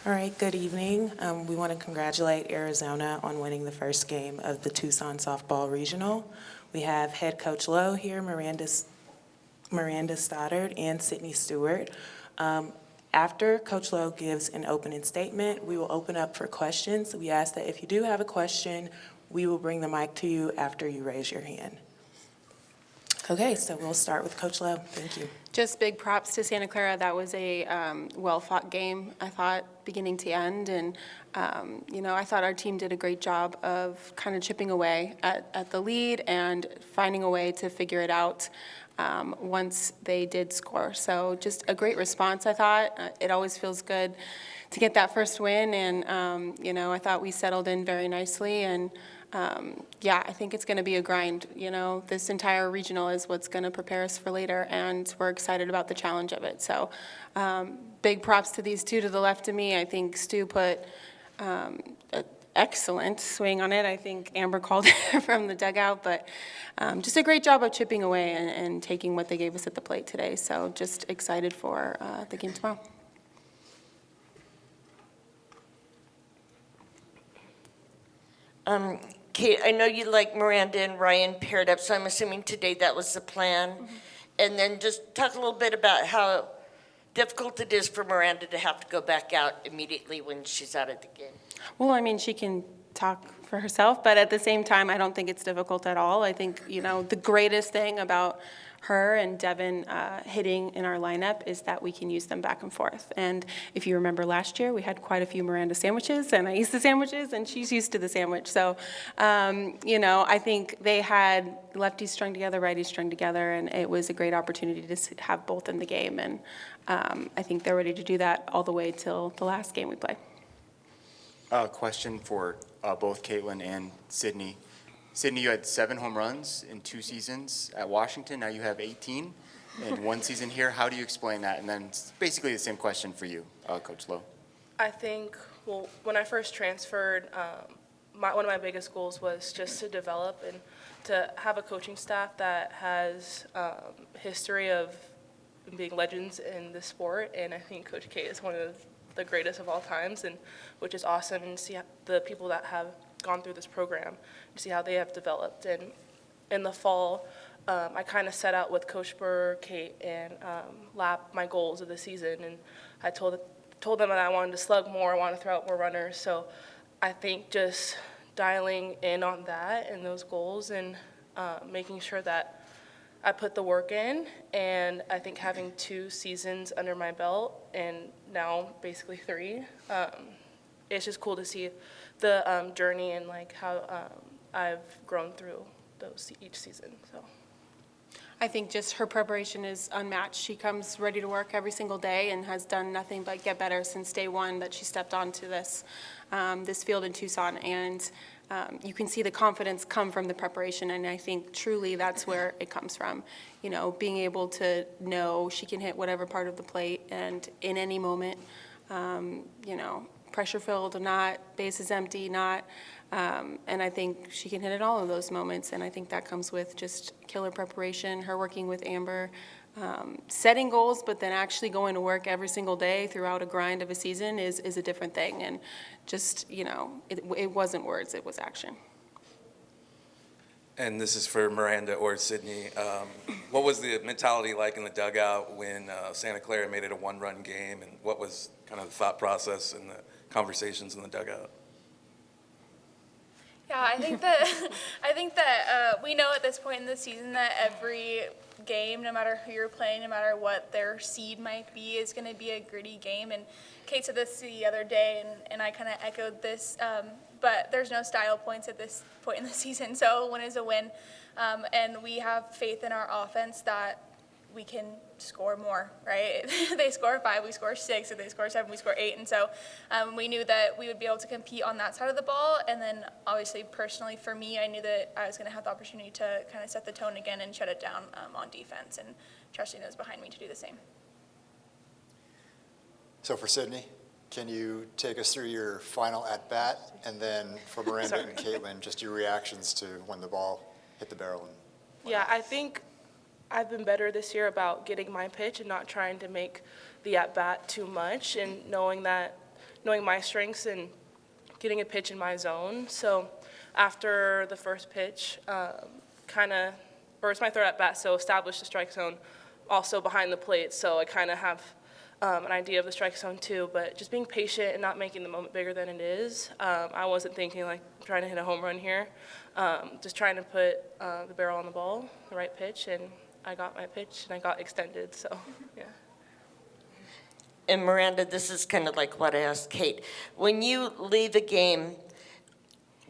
All right, good evening. We want to congratulate Arizona on winning the first game of the Tucson softball regional. We have head coach Lowe here, Miranda Stoddard, and Sydney Stewart. After Coach Lowe gives an opening statement, we will open up for questions. We ask that if you do have a question, we will bring the mic to you after you raise your hand. Okay, so we'll start with Coach Lowe. Thank you. Just big props to Santa Clara. That was a well-fought game, I thought, beginning to end. And, I thought our team did a great job of kind of chipping away at the lead and finding a way to figure it out once they did score. So just a great response, I thought. It always feels good to get that first win. And, I thought we settled in very nicely. And, I think it's going to be a grind. This entire regional is what's going to prepare us for later, and we're excited about the challenge of it. So big props to these two to the left of me. I think Stu put an excellent swing on it. I think Amber called it from the dugout, but just a great job of chipping away and taking what they gave us at the plate today. So just excited for the game tomorrow. Kate, I know you like Miranda and Ryan paired up, so I'm assuming today that was the plan. Mm-hmm. And then just talk a little bit about how difficult it is for Miranda to have to go back out immediately when she's out of the game. Well, she can talk for herself, but at the same time, I don't think it's difficult at all. I think, the greatest thing about her and Devin hitting in our lineup is that we can use them back and forth. And if you remember last year, we had quite a few Miranda sandwiches, and I used the sandwiches, and she's used to the sandwich. So, I think they had lefties strung together, righties strung together, and it was a great opportunity to have both in the game. And I think they're ready to do that all the way till the last game we play. Question for both Caitlin and Sydney. Sydney, you had 7 home runs in 2 seasons at Washington. Now you have 18 in 1 season here. How do you explain that? And then it's basically the same question for you, Coach Lowe. I think, when I first transferred, one of my biggest goals was just to develop and to have a coaching staff that has history of being legends in the sport. And I think Coach K is one of the greatest of all times, and which is awesome, and see the people that have gone through this program, to see how they have developed. And in the fall, I kind of set out with Coach Burr, Kate, and Lap my goals of the season, and I told them that I wanted to slug more, I wanted to throw out more runners. So I think just dialing in on that and those goals, and making sure that I put the work in, and I think having 2 seasons under my belt, and now basically 3, it's just cool to see the journey and how I've grown through each season. So I think just her preparation is unmatched. She comes ready to work every single day and has done nothing but get better since day one that she stepped onto this field in Tucson. And you can see the confidence come from the preparation, and I think truly that's where it comes from. Being able to know she can hit whatever part of the plate and in any moment, pressure filled or not, bases empty, not, and I think she can hit at all of those moments, and I think that comes with just killer preparation, her working with Amber, setting goals, but then actually going to work every single day throughout a grind of a season is a different thing. And just, it wasn't words, it was action. And this is for Miranda or Sydney. What was the mentality like in the dugout when Santa Clara made it a 1-run game, and what was kind of the thought process and the conversations in the dugout? Yeah, I think that we know at this point in the season that every game, no matter who you're playing, no matter what their seed might be, is going to be a gritty game. And Kate said this the other day, and I kind of echoed this, but there's no style points at this point in the season, so a win is a win. And we have faith in our offense that we can score more, right? They score 5, we score 6. If they score 7, we score 8. And so we knew that we would be able to compete on that side of the ball. And then obviously, personally, for me, I knew that I was going to have the opportunity to kind of set the tone again and shut it down on defense, and trusting those behind me to do the same. So for Sydney, can you take us through your final at-bat? And then for Miranda and Caitlin, just your reactions to when the ball hit the barrel? Yeah, I think I've been better this year about getting my pitch and not trying to make the at-bat too much, and knowing that knowing my strengths and getting a pitch in my zone. So after the first pitch, it's my third at bat, so establish the strike zone also behind the plate. So I kind of have an idea of the strike zone too, but just being patient and not making the moment bigger than it is. I wasn't thinking like I'm trying to hit a home run here, just trying to put the barrel on the ball, the right pitch, and I got my pitch and I got extended, so yeah. And Miranda, this is kind of like what I asked Kate. When you leave a game,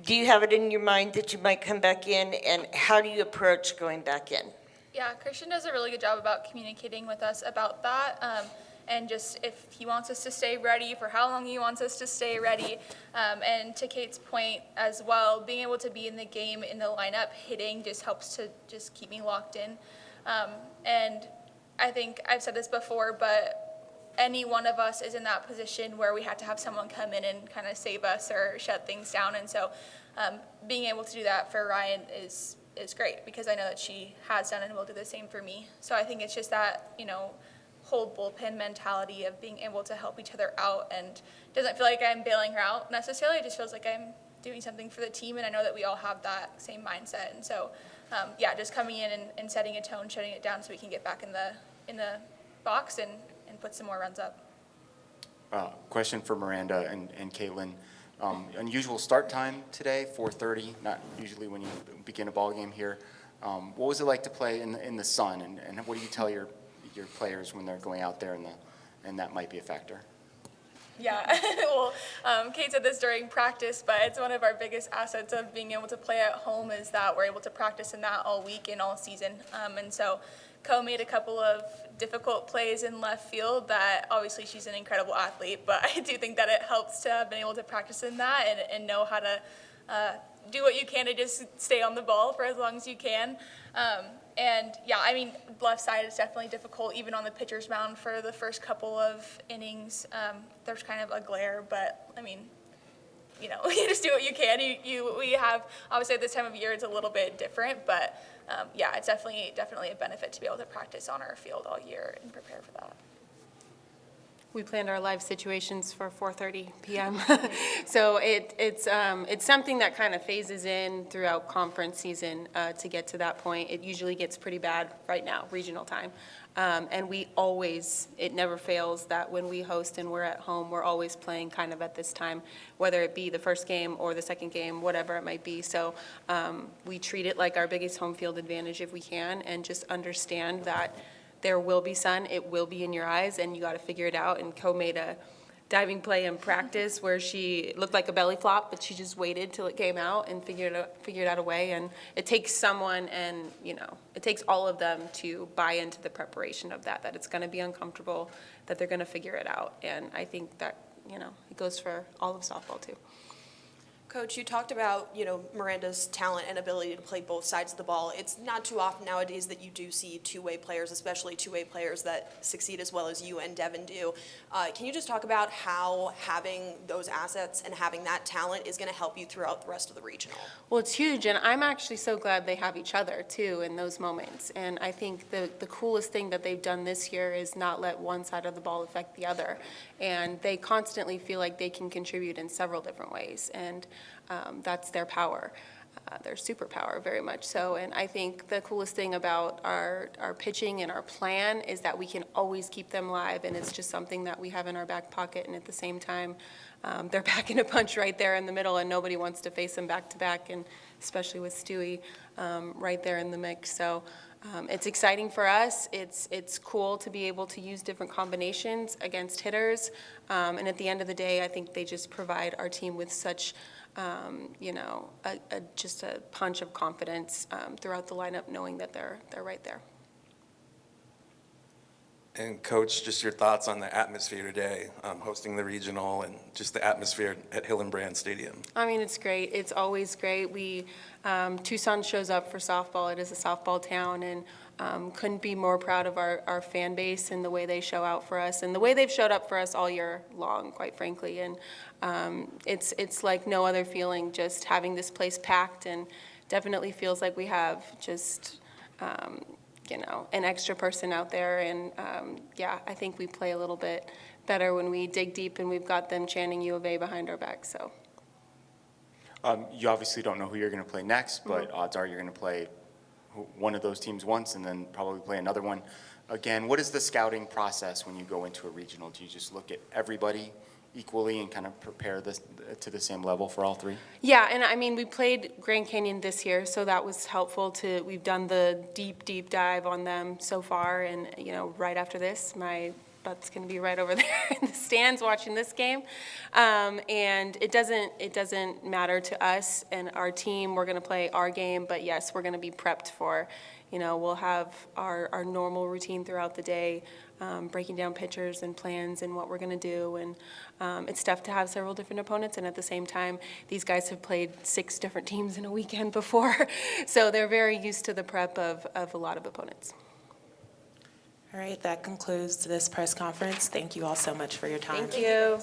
do you have it in your mind that you might come back in, and how do you approach going back in? Yeah, Christian does a really good job about communicating with us about that, and just if he wants us to stay ready, for how long he wants us to stay ready. And to Kate's point as well, being able to be in the game, in the lineup, hitting just helps to just keep me locked in. And I think I've said this before, but any one of us is in that position where we have to have someone come in and kind of save us or shut things down. And so being able to do that for Ryan is great, because I know that she has done and will do the same for me. So I think it's just that, whole bullpen mentality of being able to help each other out, and it doesn't feel like I'm bailing her out necessarily. It just feels like I'm doing something for the team, and I know that we all have that same mindset. And so, just coming in and setting a tone, shutting it down so we can get back in the box and put some more runs up. Question for Miranda and Caitlin. Unusual start time today, 4:30, not usually when you begin a ball game here. What was it like to play in the sun, and what do you tell your players when they're going out there and that might be a factor? Yeah, well, Kate said this during practice, but it's one of our biggest assets of being able to play at home is that we're able to practice in that all week and all season. And so Co made a couple of difficult plays in left field that obviously she's an incredible athlete, but I do think that it helps to have been able to practice in that and know how to do what you can to just stay on the ball for as long as you can. And yeah, I mean, left side is definitely difficult, even on the pitcher's mound for the first couple of innings. There's kind of a glare, but I mean, you just do what you can. We have, obviously at this time of year, it's a little bit different, but yeah, it's definitely a benefit to be able to practice on our field all year and prepare for that. We planned our live situations for 4:30 p.m. So it's something that kind of phases in throughout conference season to get to that point. It usually gets pretty bad right now, regional time. And it never fails that when we host and we're at home, we're always playing kind of at this time, whether it be the first game or the second game, whatever it might be. So we treat it like our biggest home field advantage if we can, and just understand that there will be sun, it will be in your eyes, and you got to figure it out. And Co made a diving play in practice where she looked like a belly flop, but she just waited till it came out and figured out a way. And it takes someone, and it takes all of them to buy into the preparation of that it's going to be uncomfortable, that they're going to figure it out. And I think that it goes for all of softball too. Coach, you talked about, Miranda's talent and ability to play both sides of the ball. It's not too often nowadays that you do see two-way players, especially two-way players that succeed as well as you and Devin do. Can you just talk about how having those assets and having that talent is going to help you throughout the rest of the regional? Well, it's huge, and I'm actually so glad they have each other, too, in those moments. And I think the coolest thing that they've done this year is not let one side of the ball affect the other. And they constantly feel like they can contribute in several different ways. And that's their power, their superpower, very much so. And I think the coolest thing about our pitching and our plan is that we can always keep them live, and it's just something that we have in our back pocket. And at the same time, they're packing a punch right there in the middle, and nobody wants to face them back to back, and especially with Stewie right there in the mix. So it's exciting for us. It's cool to be able to use different combinations against hitters. And at the end of the day, I think they just provide our team with such just a punch of confidence throughout the lineup, knowing that they're right there. And Coach, just your thoughts on the atmosphere today, hosting the regional and just the atmosphere at Hillenbrand Stadium. I mean, it's great. It's always great. Tucson shows up for softball. It is a softball town, and couldn't be more proud of our fan base and the way they show out for us and the way they've showed up for us all year long, quite frankly. And it's like no other feeling just having this place packed, and definitely feels like we have just an extra person out there. And I think we play a little bit better when we dig deep and we've got them chanting U of A behind our back, so. You obviously don't know who you're going to play next, but odds are you're going to play one of those teams once and then probably play another one again. What is the scouting process when you go into a regional? Do you just look at everybody equally and kind of prepare this to the same level for all three? Yeah, and I mean, we played Grand Canyon this year, so that was helpful we've done the deep dive on them so far, and, you know, right after this, my butt's going to be right over there in the stands watching this game. And it doesn't matter to us and our team. We're going to play our game, but yes, we're going to be prepped for, you know, we'll have our normal routine throughout the day, breaking down pictures and plans and what we're going to do. And it's tough to have several different opponents, and at the same time, these guys have played 6 different teams in a weekend before, so they're very used to the prep of a lot of opponents. All right, that concludes this press conference. Thank you all so much for your time. Thank you.